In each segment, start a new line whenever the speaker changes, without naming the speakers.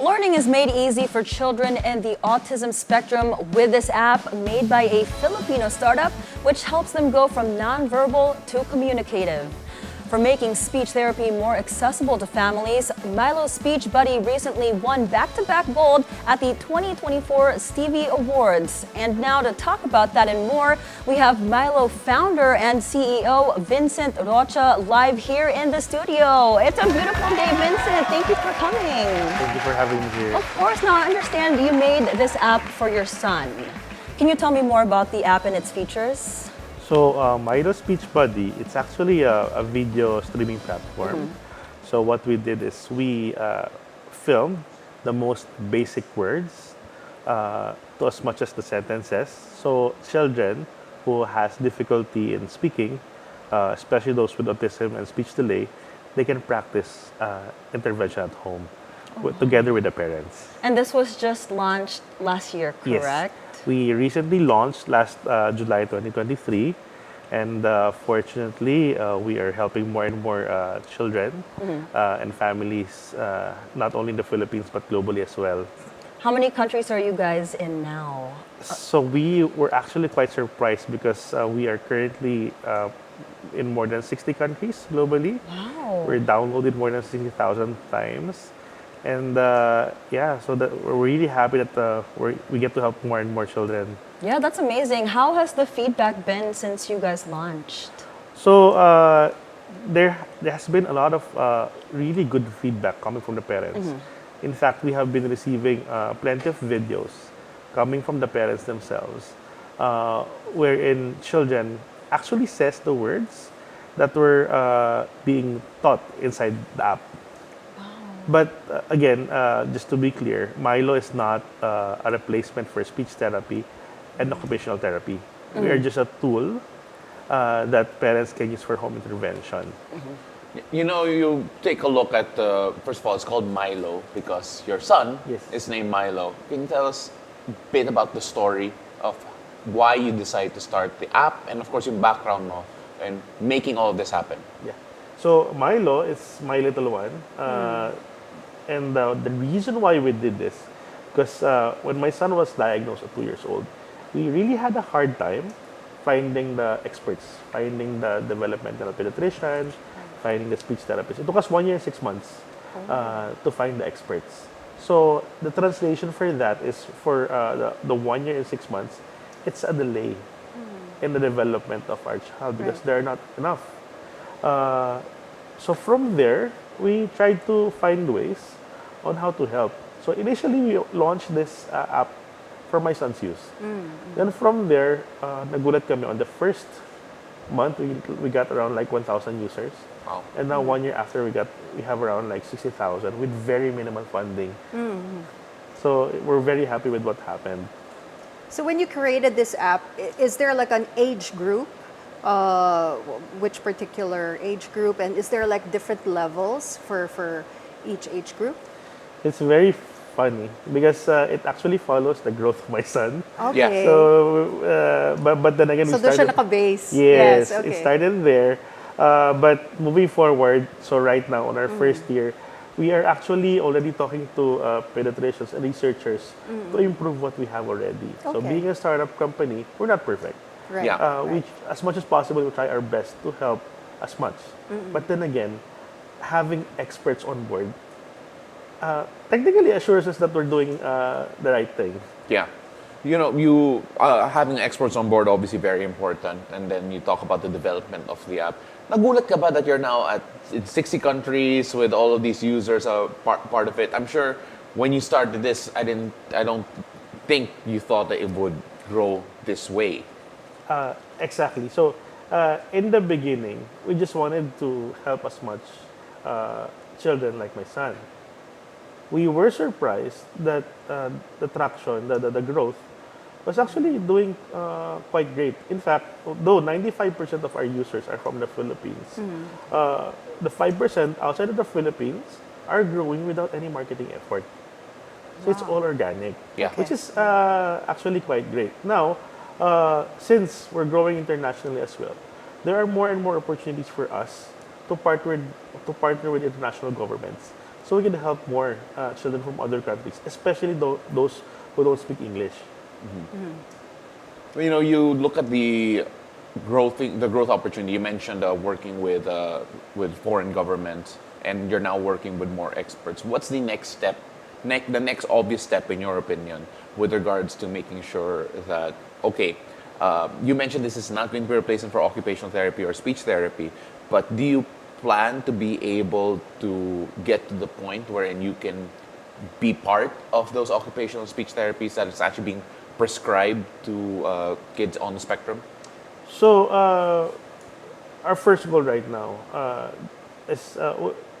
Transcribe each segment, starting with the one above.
Learning is made easy for children in the autism spectrum with this app made by a Filipino startup, which helps them go from nonverbal to communicative. For making speech therapy more accessible to families, Mylo Speech Buddy recently won back-to-back gold at the 2024 Stevie Awards. And now to talk about that and more, we have Mylo founder and CEO Vincent Rocha live here in the studio. It's a beautiful day, Vincent. Thank you for coming.
Thank you for having me here.
Of course. Now I understand you made this app for your son. Can you tell me more about the app and its features?
So, Mylo Speech Buddy, it's actually a video streaming platform. So what we did is we filmed the most basic words to as much as the sentences. So children who has difficulty in speaking, especially those with autism and speech delay, they can practice intervention at home together with the parents.
And this was just launched last year, correct?
Yes. We recently launched last July 2023, and fortunately, we are helping more and more children and families, not only in the Philippines but globally as well.
How many countries are you guys in now?
So we were actually quite surprised because we are currently in more than 60 countries globally.
Wow.
We're downloaded more than 60,000 times. And so we're really happy that we get to help more and more children.
Yeah, that's amazing. How has the feedback been since you guys launched?
So there has been a lot of really good feedback coming from the parents. In fact, we have been receiving plenty of videos coming from the parents themselves, wherein children actually says the words that were being taught inside the app. But again, just to be clear, Mylo is not a replacement for speech therapy and occupational therapy. We are just a tool that parents can use for home intervention.
You know, you take a look at, first of all, it's called Mylo because your son is named Mylo. Can you tell us a bit about the story of why you decided to start the app and, of course, your background and making all of this happen?
Yeah. So Mylo is my little one. And the reason why we did this, because when my son was diagnosed at 2 years old, we really had a hard time finding the experts, finding the developmental pediatrician, finding the speech therapist. It took us 1 year and 6 months to find the experts. So the translation for that is for the 1 year and 6 months, it's a delay in the development of our child because there are not enough. So from there, we tried to find ways on how to help. So initially, we launched this app for my son's use. Then from there, nagulat kami on the first month, we got around like 1,000 users.
Wow.
And now 1 year after, we have around like 60,000 with very minimal funding. So we're very happy with what happened.
So when you created this app, is there like an age group? Which particular age group, and is there like different levels for each age group?
It's very funny because it actually follows the growth of my son.
Okay.
Yeah.
So, but then again,
so
we started.
Doon siya naka-base.
Yes,
okay.
it started there. But moving forward, so right now on our first year, we are actually already talking to pediatricians and researchers to improve what we have already. So
Okay.
being a startup company, we're not perfect.
Right.
Yeah.
We, as much as possible, we try our best to help as much. But then again, having experts on board technically assures us that we're doing the right thing.
Yeah. You know, you having experts on board obviously very important, and then you talk about the development of the app. Nagulat ka ba that you're now in 60 countries with all of these users part of it? I'm sure when you started this, I don't think you thought that it would grow this way.
Exactly. So in the beginning, we just wanted to help as much children like my son. We were surprised that the traction, the growth, was actually doing quite great. In fact, though 95% of our users are from the Philippines, the 5% outside of the Philippines are growing without any marketing effort. So it's all organic, which is actually quite great. Now, since we're growing internationally as well, there are more and more opportunities for us to partner with international governments so we can help more children from other countries, especially those who don't speak English.
You know, you look at the growth opportunity. You mentioned working with foreign governments, and you're now working with more experts. What's the next step, the next obvious step, in your opinion, with regards to making sure that, okay, you mentioned this is not going to be a replacement for occupational therapy or speech therapy, but do you plan to be able to get to the point wherein you can be part of those occupational speech therapies that is actually being prescribed to kids on the spectrum?
So our first goal right now is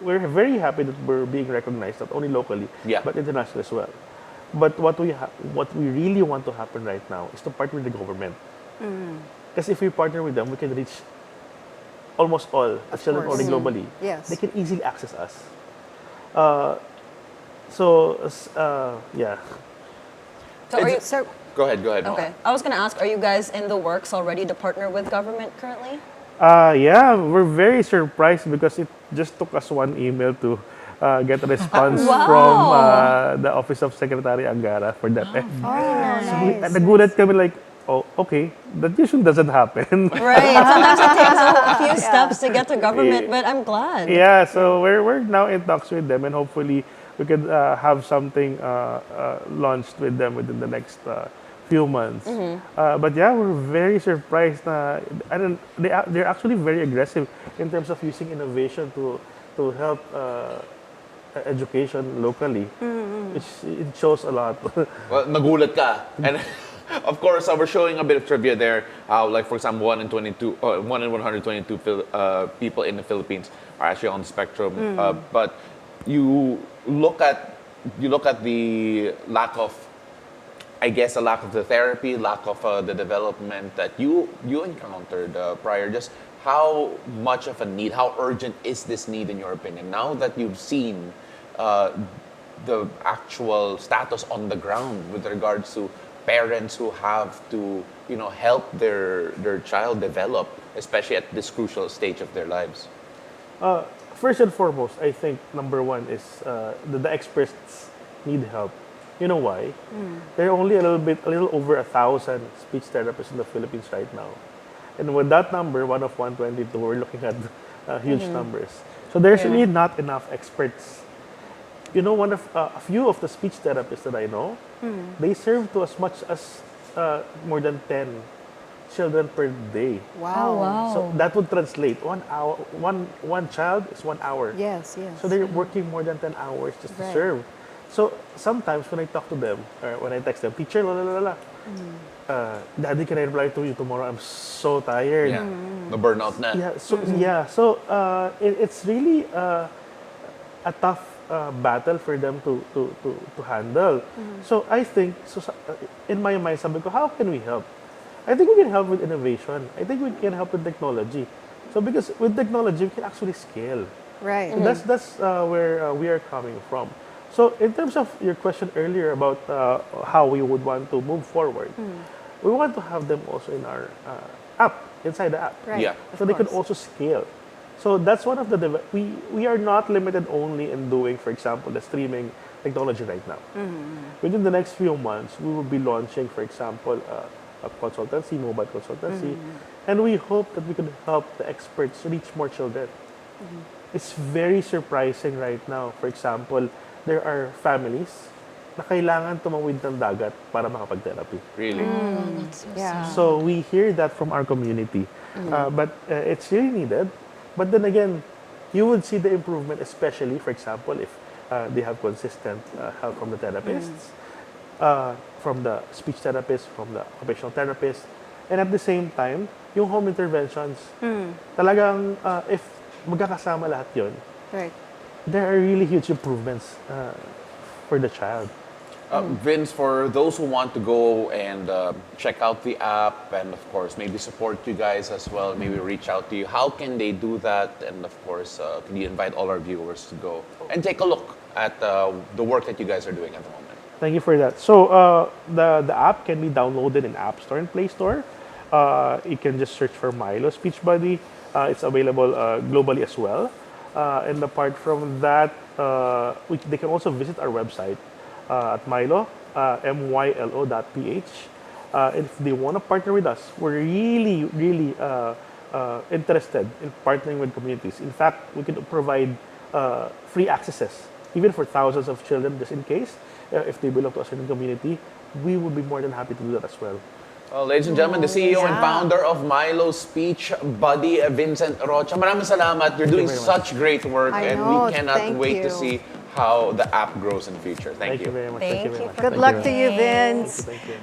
we're very happy that we're being recognized not only locally
Yeah.
but internationally as well. But what we really want to happen right now is to partner with the government. Because if we partner with them, we can reach almost all the children
course.
already globally.
Yes.
They can easily access us. Yeah.
So are you,
So,
Go ahead.
okay. I was going to ask, are you guys in the works already to partner with government currently?
Yeah, we're very surprised because it just took us one email to get a response
Wow.
from the Office of Secretary Angara for that.
nice.
Nagulat kami like, oh, okay, that usually doesn't happen.
Right. Sometimes it takes a few steps to get to government, but I'm glad.
Yeah, so we're now in talks with them, and hopefully we can have something launched with them within the next few months. But yeah, we're very surprised. And they're actually very aggressive in terms of using innovation to help education locally, which it shows a lot.
Well, nagulat ka. And of course, we're showing a bit of trivia there. Like for example, 1 in 122 people in the Philippines are actually on the spectrum. But you look at the lack of, I guess, a lack of the therapy, lack of the development that you encountered prior. Just how much of a need, how urgent is this need in your opinion? Now that you've seen the actual status on the ground with regards to parents who have to, help their child develop, especially at this crucial stage of their lives.
First and foremost, I think number one is the experts need help. You know why? There are only a little over 1,000 speech therapists in the Philippines right now. And with that number, one of 122, we're looking at huge numbers. So there's really not enough experts. You know, a few of the speech therapists that I know, they serve to as much as more than 10 children per day.
wow.
Wow.
So that would translate 1 hour. One child is 1 hour.
Yes.
So they're working more than 10 hours just to
Right.
serve. So sometimes when I talk to them, or when I text them, teacher, Daddy, can I reply to you tomorrow? I'm so tired.
Yeah, the burnout na.
So it's really a tough battle for them to handle. So I think, in my mind, sabi ko, how can we help? I think we can help with innovation. I think we can help with technology. So because with technology, we can actually scale.
Right.
So that's where we are coming from. So in terms of your question earlier about how we would want to move forward, we want to have them also in our app, inside the app.
Right.
Yeah.
So they can also scale. So that's one of the, we are not limited only in doing, for example, the streaming technology right now. Within the next few months, we will be launching, for example, a consultancy, mobile consultancy, and we hope that we could help the experts reach more children. It's very surprising right now. For example, there are families na kailangan tumawid ng dagat para makapag-therapy.
Really.
Yeah.
So we hear that from our community. But it's really needed. But then again, you would see the improvement, especially, for example, if they have consistent help from the therapists, from the speech therapist, from the occupational therapist. And at the same time, yung home interventions, talagang if magkakasama lahat yun,
Right.
there are really huge improvements for the child.
Vince, for those who want to go and check out the app and, of course, maybe support you guys as well, maybe reach out to you, how can they do that? And, of course, can you invite all our viewers to go and take a look at the work that you guys are doing at the moment?
Thank you for that. So the app can be downloaded in App Store and Play Store. You can just search for Mylo Speech Buddy. It's available globally as well. And apart from that, they can also visit our website at Mylo, mylo.ph. And if they want to partner with us, we're really, really interested in partnering with communities. In fact, we can provide free accesses, even for thousands of children, just in case, if they belong to a certain community. We would be more than happy to do that as well.
Well, ladies and gentlemen, the CEO and founder of Mylo Speech Buddy, Vincent Rocha. Maraming salamat. You're doing
very much.
such great work,
I
and
know.
we cannot
Thank
wait
you.
to see how the app grows in the future. Thank you.
Thank you very much.
Thank
Thank you very
you
much.
for
Good luck to you,
Thanks.
Vince.
Thank you.